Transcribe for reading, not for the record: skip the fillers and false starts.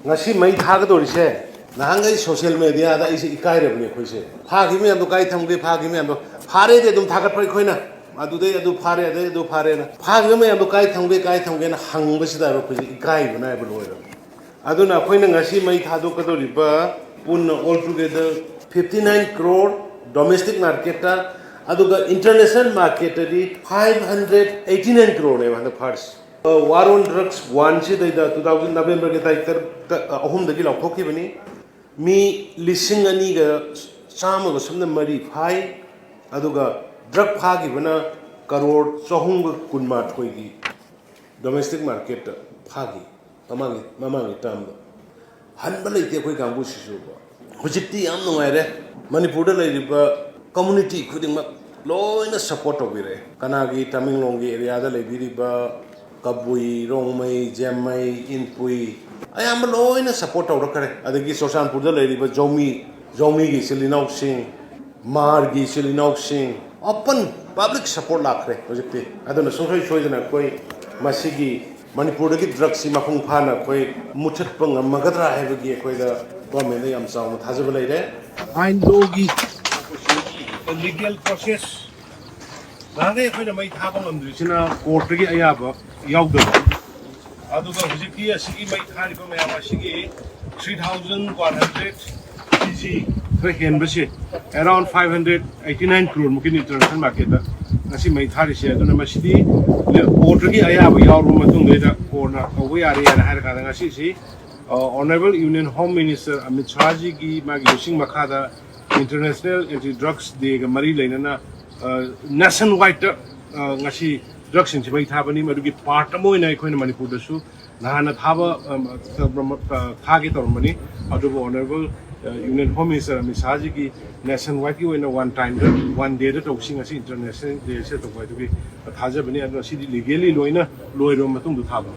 ngasi mai thaga dori se nahangai social media da isi ikai rebni khoise phagi me ando kai thamge phagi me ando phare de dum thagat pai khoina adu de adu phare de adu phare na phagi me ando kai thamge na hang basi da ro khoise ikai bana ba loira adu na khoina ngasi mai thado ka dori ba pun all together 59 crore domestic market ta adu ga international market di 589 crore ne ba first war on drugs one se da 2000 November ke ta ahum da gi law khokhi bani mi lising ani ga sama ga samna mari phai aduga drug phagi bana crore chahum ga kunma thoi gi domestic market phagi mamangi tam han ba leite khoi gambu sisu ba hojikti yam nungai re manipur da lai ba community khuding mak loina support obire kana gi tamilong gi area da lai bi ba kabui rongmai jamai inpui ayam loina support aur kare adagi sosanpur da lai ba jomi gi silinau sing mar gi silinau sing open public support lakre hojikti aduna sosai soidana koi masigi manipur da gi drug si mafung phana koi muthat pang magadra hebagi koi da government da yam saw thajab lai re ain logi legal process Nangai koi na mai thabang amdrisina court gi ayaba yaugda aduga hujiki asigi mai thari ba mayama asigi 3100 kg thoi hen base around 589 crore mukin international market da ngasi mai thari se aduna masidi court gi ayaba yauru matung da corner away area na har ka ngasi si honorable union home minister Amit Shah ji gi magi using makhada international anti drugs day ga mari lainana nationwide ngasi drugs in Chibai Thabani Madugi part Moina Coin Manipur the Su Nahana Thaba Target or money out of Honorable Union Home Minister Misajiki nationwide in a one time one day that Oxing as international they said of to be a Tajabani and a city legally loina Loido Matung to Thaba.